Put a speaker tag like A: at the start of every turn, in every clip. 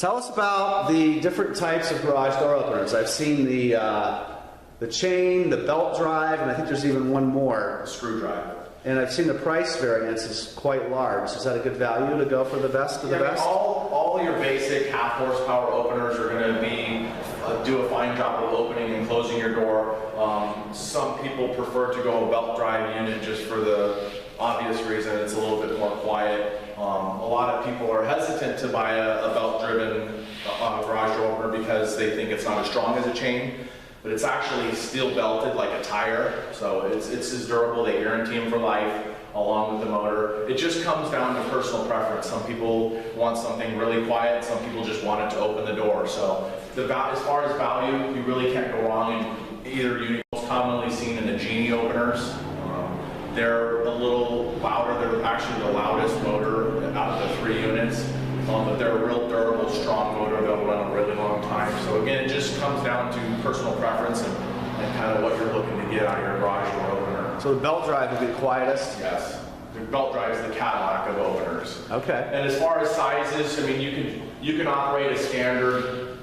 A: Tell us about the different types of garage door openers. I've seen the chain, the belt drive, and I think there's even one more.
B: A screw drive.
A: And I've seen the price variance is quite large. Is that a good value to go for the best of the best?
B: All your basic half horsepower openers are going to be do a fine job of opening and closing your door. Some people prefer to go a belt drive unit just for the obvious reason it's a little bit more quiet. A lot of people are hesitant to buy a belt-driven garage door opener because they think it's not as strong as a chain. But it's actually steel belted like a tire, so it's as durable. They guarantee them for life, along with the motor. It just comes down to personal preference. Some people want something really quiet. Some people just want it to open the door. So as far as value, you really can't go wrong in either unit. Most commonly seen in the Genie openers. They're a little louder. They're actually the loudest motor out of the 3 units. But they're a real durable, strong motor. They'll run a really long time. So again, it just comes down to personal preference and kind of what you're looking to get out of your garage door opener.
A: So the belt drive would be the quietest?
B: Yes. The belt drive is the Cadillac of openers.
A: Okay.
B: And as far as sizes, I mean, you can operate a standard,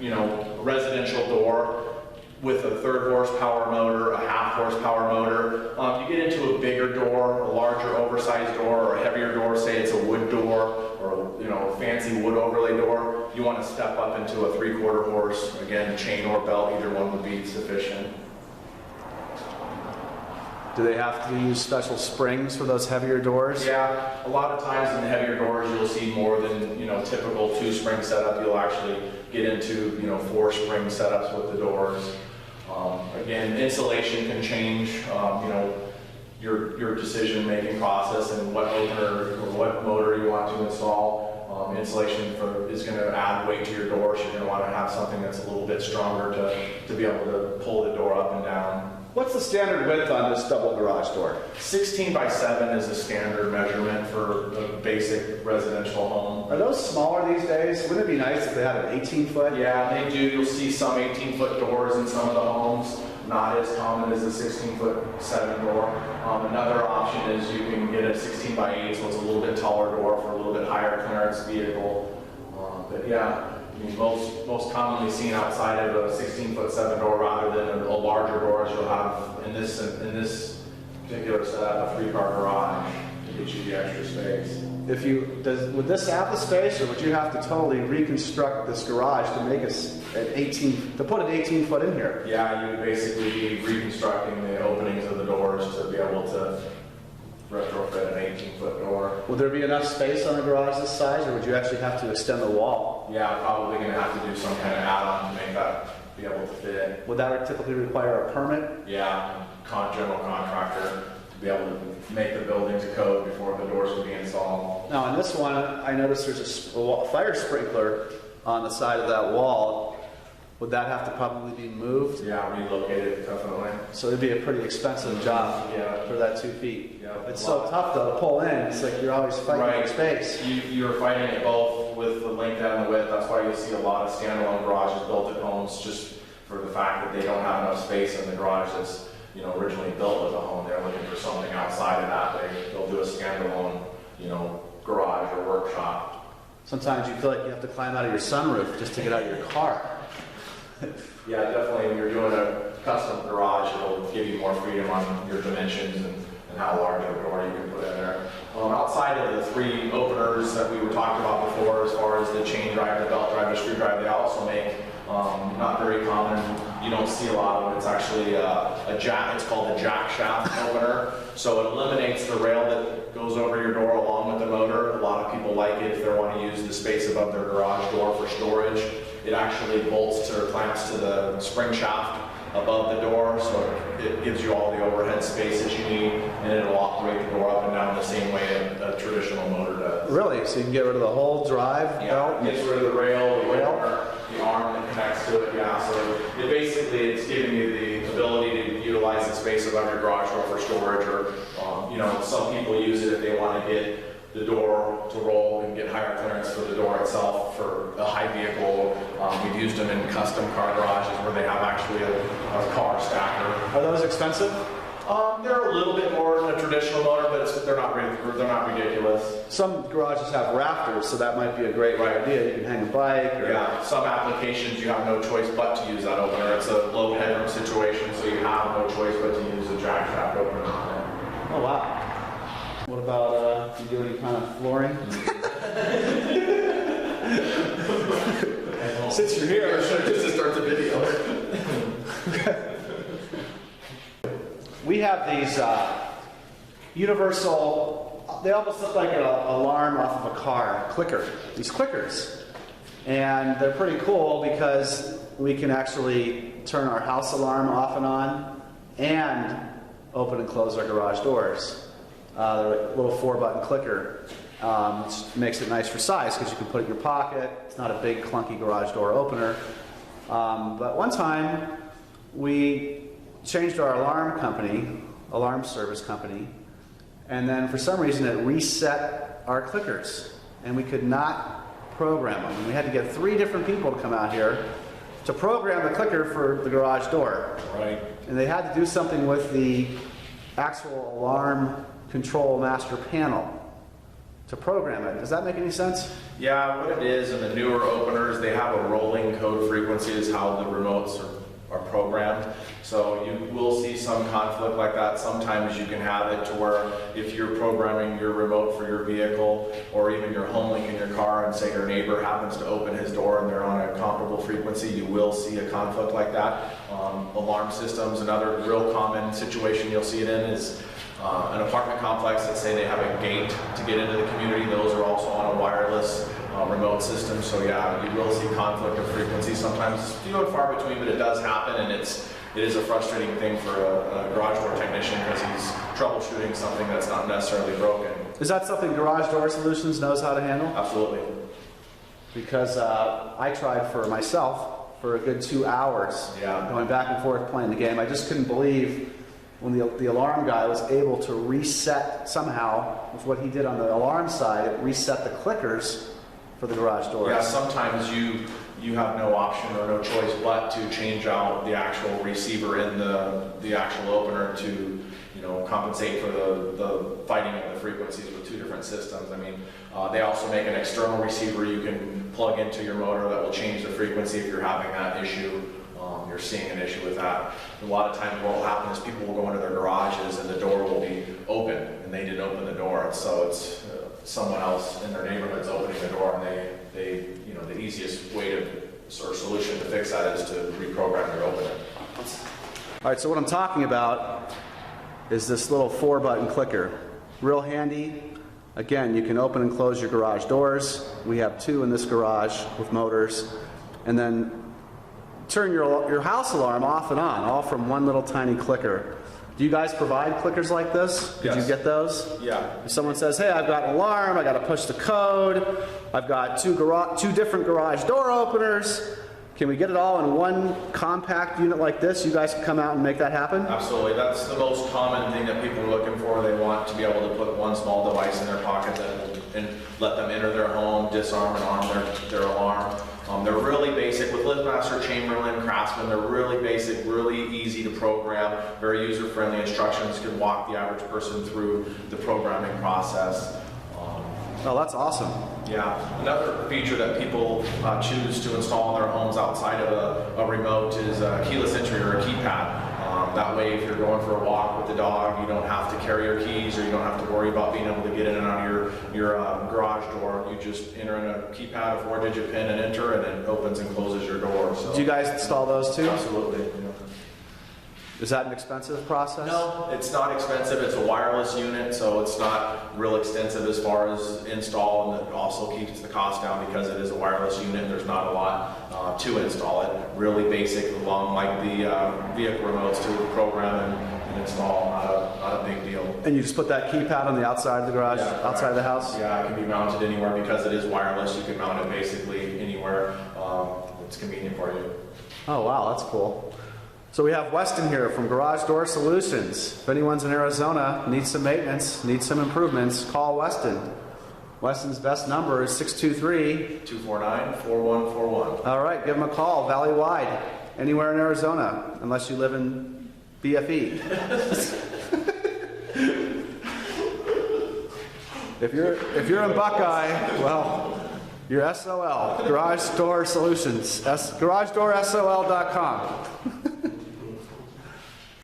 B: residential door with a 3rd horsepower motor, a half horsepower motor. You get into a bigger door, a larger oversized door, or a heavier door, say it's a wood door, or a fancy wood overlay door. You want to step up into a 3/4 horse, again, chain or belt, either one would be sufficient.
A: Do they have to use special springs for those heavier doors?
B: Yeah, a lot of times in the heavier doors you'll see more than typical 2-spring setup. You'll actually get into 4-spring setups with the doors. Again, insulation can change, your decision-making process and what opener or what motor you want to install. Insulation is going to add weight to your door, so you're going to want to have something that's a little bit stronger to be able to pull the door up and down.
A: What's the standard width on this double garage door?
B: 16 by 7 is a standard measurement for a basic residential home.
A: Are those smaller these days? Wouldn't it be nice if they had an 18-foot?
B: Yeah, they do. You'll see some 18-foot doors in some of the homes. Not as common as a 16-foot 7 door. Another option is you can get a 16 by 8, so it's a little bit taller door for a little bit higher clearance vehicle. But yeah, I mean, most commonly seen outside of a 16-foot 7 door rather than a larger door as you'll have in this particular setup, a 3-car garage to get you the extra space.
A: Would this have the space, or would you have to totally reconstruct this garage to make put an 18-foot in here?
B: Yeah, you would basically be reconstructing the openings of the doors to be able to retrofit an 18-foot door.
A: Would there be enough space on a garage this size, or would you actually have to extend the wall?
B: Yeah, probably going to have to do some kind of add-on to make that be able to fit.
A: Would that typically require a permit?
B: Yeah, general contractor to be able to make the building to code before the doors would be installed.
A: Now, on this one, I noticed there's a fire sprinkler on the side of that wall. Would that have to probably be moved?
B: Yeah, relocated, definitely.
A: So it'd be a pretty expensive job for that 2 feet.
B: Yeah,
A: it's so tough though to pull in. It's like you're always fighting for space.
B: You're fighting it both with the length and the width. That's why you'll see a lot of standalone garages built at homes just for the fact that they don't have enough space in the garage that's originally built with a home. They're looking for something outside of that. They'll do a standalone garage or workshop.
A: Sometimes you feel like you have to climb out of your sunroof just to get out of your car.
B: Yeah, definitely. When you're doing a custom garage, it'll give you more freedom on your dimensions and how large of a door you can put in there. Outside of the 3 openers that we were talking about before, as far as the chain drive, the belt drive, the screw drive, they also make, not very common, you don't see a lot of them. It's actually a jack, it's called a jack shaft opener. So it eliminates the rail that goes over your door along with the motor. A lot of people like it if they want to use the space above their garage door for storage. It actually bolts or clamps to the spring shaft above the door, so it gives you all the overhead space that you need, and it'll operate the door up and down the same way a traditional motor does.
A: Really? So you can get rid of the whole drive belt?
B: It gets rid of the rail, the arm that connects to it, yeah. So it's giving you the ability to utilize the space above your garage door for storage, or some people use it if they want to get the door to roll and get higher clearance for the door itself for a high vehicle. We've used them in custom car garages where they have actually a car stacker.
A: Are those expensive?
B: They're a little bit more than a traditional motor, but they're not ridiculous.
A: Some garages have rafters, so that might be a great idea. You can hang a bike. Or...
B: Yeah, some applications you have no choice but to use that opener. It's a low headroom situation, so you have no choice but to use a jack shaft opener.
A: Oh wow. What about you do any kind of flooring? Since you're here,
B: I should just start the video.
A: We have these universal, they almost look like an alarm off of a car, clicker, these clickers. And they're pretty cool because we can actually turn our house alarm off and on and open and close our garage doors. They're a little 4-button clicker, which makes it nice for size because you can put it in your pocket. It's not a big clunky garage door opener. But one time we changed our alarm service company, and then for some reason it reset our clickers, and we could not program them. And we had to get 3 different people to come out here to program the clicker for the garage door.
B: Right.
A: And they had to do something with the actual alarm control master panel to program it. Does that make any sense?
B: Yeah, what it is in the newer openers, they have a rolling code frequency is how the remotes are programmed. So you will see some conflict like that. Sometimes you can have it to where if you're programming your remote for your vehicle or even your home link in your car and say your neighbor happens to open his door and they're on a comparable frequency, you will see a conflict like that. Alarm systems, another real common situation you'll see it in is an apartment complex that say they have a gate to get into the community. Those are also on a wireless remote system. So yeah, you will see conflict of frequency. Sometimes few and far between, but it does happen, and it is a frustrating thing for a garage door technician because he's troubleshooting something that's not necessarily broken.
A: Is that something Garage Door Solutions knows how to handle?
B: Absolutely.
A: Because I tried for myself for a good 2 hours, going back and forth playing the game. I just couldn't believe when the alarm guy was able to reset somehow with what he did on the alarm side. It reset the clickers for the garage doors.
B: Yeah, sometimes you have no option or no choice but to change out the actual receiver in the actual opener to compensate for the fighting of the frequencies with 2 different systems. I mean, they also make an external receiver you can plug into your motor that will change the frequency if you're having that issue. You're seeing an issue with that. A lot of times what will happen is people will go into their garages and the door will be open and they didn't open the door, and so it's someone else in their neighborhood's opening the door, and they the easiest way to or solution to fix that is to reprogram your opener.
A: All right, so what I'm talking about is this little 4-button clicker. Real handy. Again, you can open and close your garage doors. We have 2 in this garage with motors. And then turn your house alarm off and on, all from one little tiny clicker. Do you guys provide clickers like this? Did you get those?
B: Yeah.
A: If someone says, hey, I've got an alarm, I got to push the code, I've got 2 different garage door openers, can we get it all in one compact unit like this? You guys can come out and make that happen?
B: Absolutely. That's the most common thing that people are looking for. They want to be able to put one small device in their pocket that will let them enter their home, disarm and arm their alarm. They're really basic with LiftMaster, Chamberlain, Craftsman. They're really basic, really easy to program, very user-friendly. Instructions can walk the average person through the programming process.
A: Oh, that's awesome.
B: Yeah. Another feature that people choose to install in their homes outside of a remote is a keyless entry or a keypad. That way, if you're going for a walk with the dog, you don't have to carry your keys, or you don't have to worry about being able to get in and out of your garage door. You just enter in a keypad, a 4-digit PIN, and enter, and it opens and closes your door. So.
A: Do you guys install those too?
B: Absolutely.
A: Is that an expensive process?
B: No, it's not expensive. It's a wireless unit, so it's not real extensive as far as install, and it also keeps the cost down because it is a wireless unit. There's not a lot to install it. Really basic, along like the vehicle remotes to program and install. Not a big deal.
A: And you just put that keypad on the outside of the garage, outside of the house?
B: Yeah, it can be mounted anywhere because it is wireless. You can mount it basically anywhere. It's convenient for you.
A: Oh wow, that's cool. So we have Weston here from Garage Door Solutions. If anyone's in Arizona, needs some maintenance, needs some improvements, call Weston. Weston's best number is 623-249-4141. All right, give him a call, valley-wide, anywhere in Arizona, unless you live in BFE. If you're in Buckeye, well, you're SOL, Garage Door Solutions, garageDoorSOL.com.